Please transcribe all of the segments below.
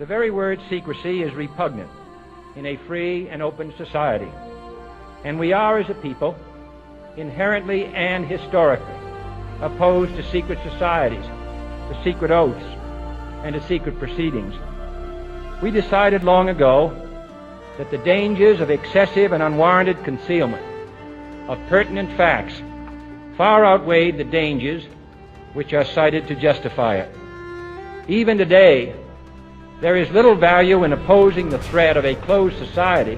The very word secrecy is repugnant in a free and open society, and we are, as a people, inherently and historically opposed to secret societies, to secret oaths, and to secret proceedings. We decided long ago that the dangers of excessive and unwarranted concealment of pertinent facts far outweighed the dangers which are cited to justify it. Even today, there is little value in opposing the threat of a closed society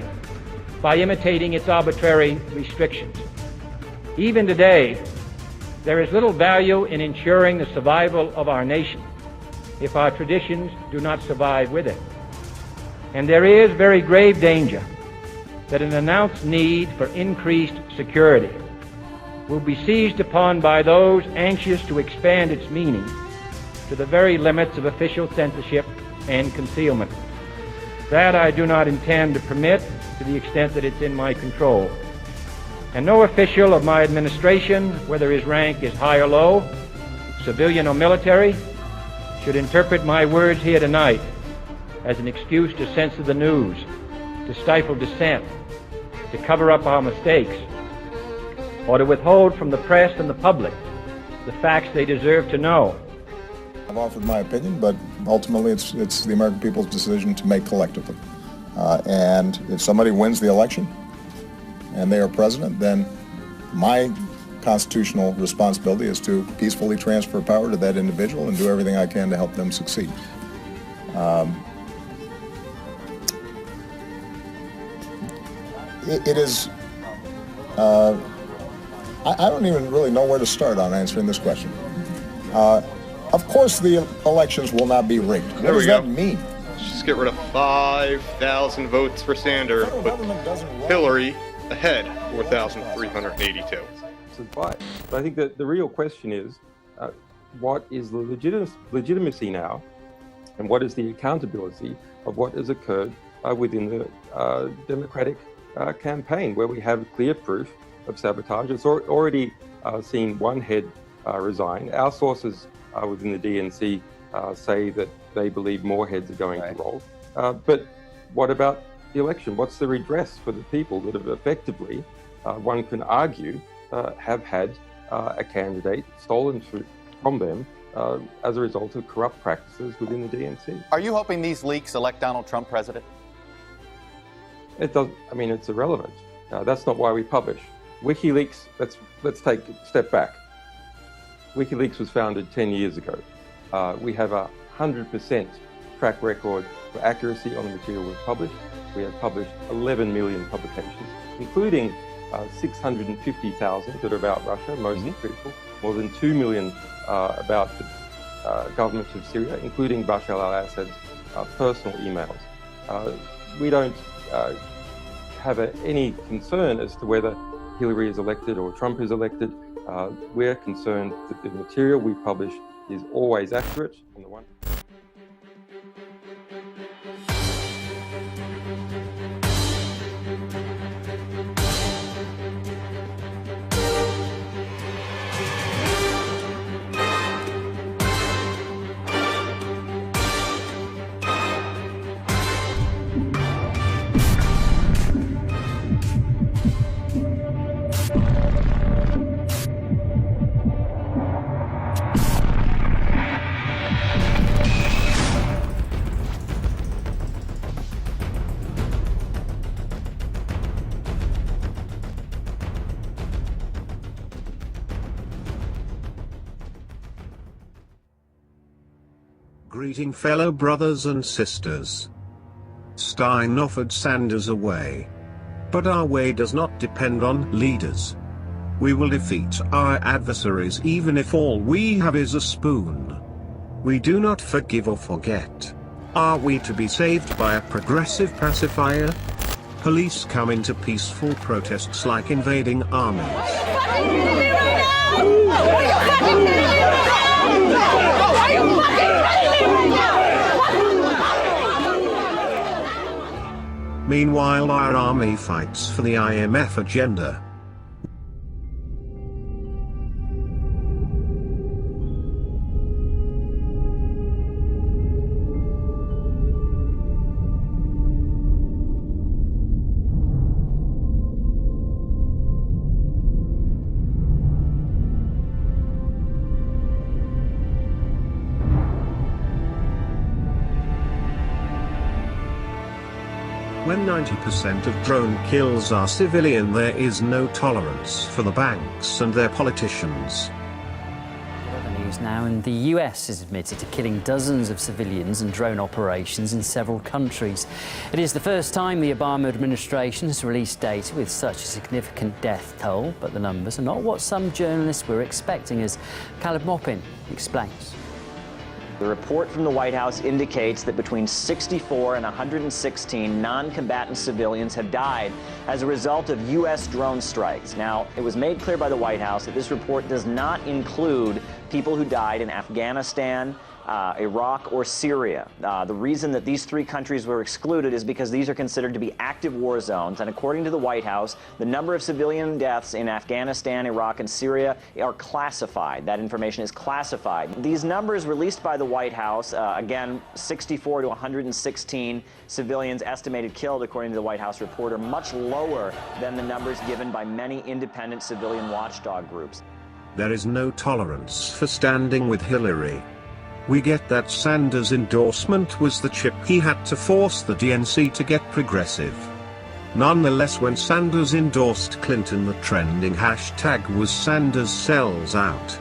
by imitating its arbitrary restrictions. Even today, there is little value in ensuring the survival of our nation if our traditions do not survive with it. And there is very grave danger that an announced need for increased security will be seized upon by those anxious to expand its meaning to the very limits of official censorship and concealment. That I do not intend to permit to the extent that it's in my control. And no official of my administration, whether his rank is high or low, civilian or military, should interpret my words here tonight as an excuse to censor the news, to stifle dissent, to cover up our mistakes, or to withhold from the press and the public the facts they deserve to know. I've offered my opinion, but ultimately it's the American people's decision to make collectively. And if somebody wins the election and they are president, then my constitutional responsibility is to peacefully transfer power to that individual and do everything I can to help them succeed. It is, I don't even really know where to start on answering this question. Of course the elections will not be rigged. What does that mean? Let's just get rid of 5,000 votes for Sanders, put Hillary ahead, 4,382. It's advice. But I think that the real question is, what is the legitimacy now, and what is the accountability of what has occurred within the Democratic campaign, where we have clear proof of sabotage? It's already seen one head resign. Our sources within the DNC say that they believe more heads are going to roll. But what about the election? What's the redress for the people that have effectively, one can argue, have had a candidate stolen from them as a result of corrupt practices within the DNC? Are you hoping these leaks elect Donald Trump president? It does. I mean, it's irrelevant. That's not why we publish. WikiLeaks, let's take a step back. WikiLeaks was founded 10 years ago. We have a 100% track record for accuracy on the material we've published. We have published 11 million publications, including 650,000 that are about Russia, mostly critical, more than 2 million about the government of Syria, including Bashar al-Assad's personal emails. We don't have any concern as to whether Hillary is elected or Trump is elected. We're concerned that the material we publish is always accurate. And the one Greeting fellow brothers and sisters. Stein offered Sanders a way. But our way does not depend on leaders. We will defeat our adversaries even if all we have is a spoon. We do not forgive or forget. Are we to be saved by a progressive pacifier? Police come into peaceful protests like invading armies. Meanwhile, our army fights for the IMF agenda. When 90% of drone kills are civilian, there is no tolerance for the banks and their politicians. Other news now, and the US is admitted to killing dozens of civilians and drone operations in several countries. It is the first time the Obama administration has released data with such a significant death toll, but the numbers are not what some journalists were expecting, as Caleb Maupin explains. The report from the White House indicates that between 64 and 116 non-combatant civilians have died as a result of U.S. drone strikes. Now, it was made clear by the White House that this report does not include people who died in Afghanistan, Iraq, or Syria. The reason that these three countries were excluded is because these are considered to be active war zones, and according to the White House, the number of civilian deaths in Afghanistan, Iraq, and Syria are classified. That information is classified. These numbers released by the White House, again, 64 to 116 civilians estimated killed, according to the White House report, are much lower than the numbers given by many independent civilian watchdog groups. There is no tolerance for standing with Hillary. We get that Sanders' endorsement was the chip he had to force the DNC to get progressive. Nonetheless, when Sanders endorsed Clinton, the trending hashtag was Sanders sells out.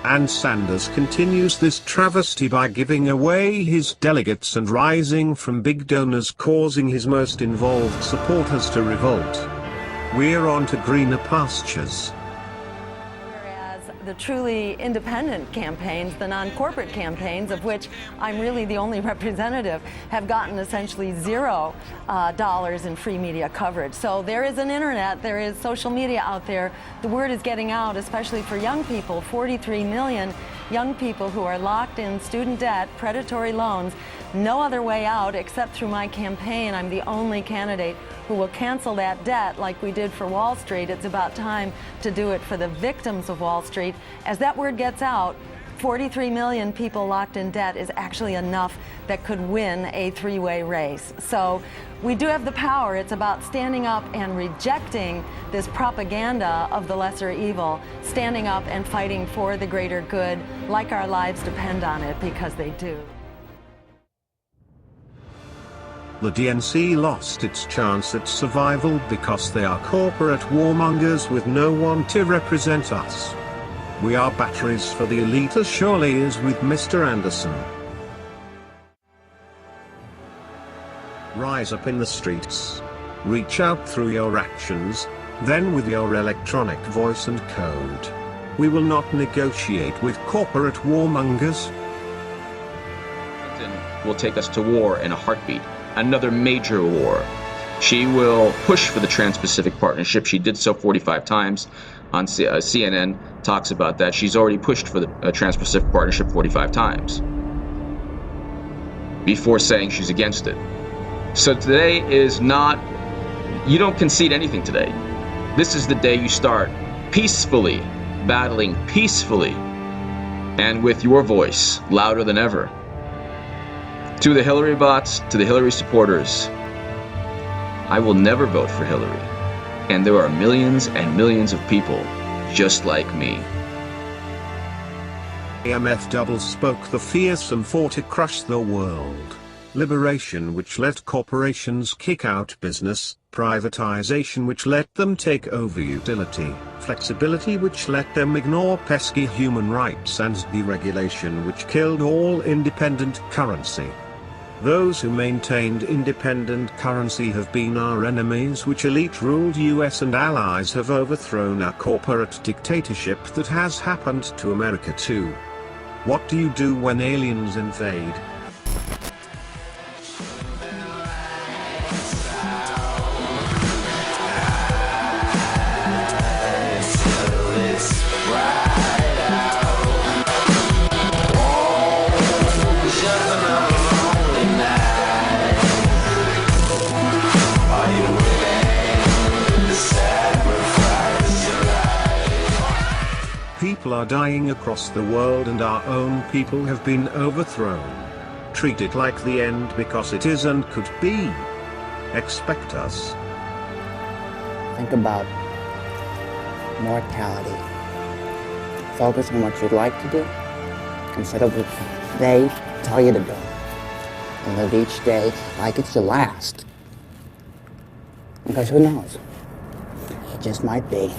And Sanders continues this travesty by giving away his delegates and rising from big donors, causing his most involved supporters to revolt. We're on to greener pastures. The truly independent campaigns, the non-corporate campaigns, of which I'm really the only representative, have gotten essentially $0 in free media coverage. So there is an internet, there is social media out there. The word is getting out, especially for young people. 43 million young people who are locked in student debt, predatory loans, no other way out except through my campaign. I'm the only candidate who will cancel that debt like we did for Wall Street. It's about time to do it for the victims of Wall Street. As that word gets out, 43 million people locked in debt is actually enough that could win a three-way race. So we do have the power. It's about standing up and rejecting this propaganda of the lesser evil, standing up and fighting for the greater good, like our lives depend on it, because they do. The DNC lost its chance at survival because they are corporate warmongers with no one to represent us. We are batteries for the elite as surely as with Mr. Anderson. Rise up in the streets. Reach out through your actions, then with your electronic voice and code. We will not negotiate with corporate warmongers. Clinton will take us to war in a heartbeat. Another major war. She will push for the Trans-Pacific Partnership. She did so 45 times. On CNN talks about that. She's already pushed for the Trans-Pacific Partnership 45 times before saying she's against it. So today is not, you don't concede anything today. This is the day you start peacefully, battling peacefully, and with your voice louder than ever. To the Hillary bots, to the Hillary supporters, I will never vote for Hillary. And there are millions and millions of people just like me. AMF double spoke the fearsome fought to crush the world. Liberation which let corporations kick out business, privatization which let them take over utility, flexibility which let them ignore pesky human rights, and deregulation which killed all independent currency. Those who maintained independent currency have been our enemies, which elite-ruled US and allies have overthrown our corporate dictatorship that has happened to America too. What do you do when aliens invade? People are dying across the world and our own people have been overthrown. Treat it like the end because it is and could be. Expect us. Think about mortality. Focus on what you'd like to do instead of what they tell you to do. And live each day like it's your last. Because who knows? It just might be.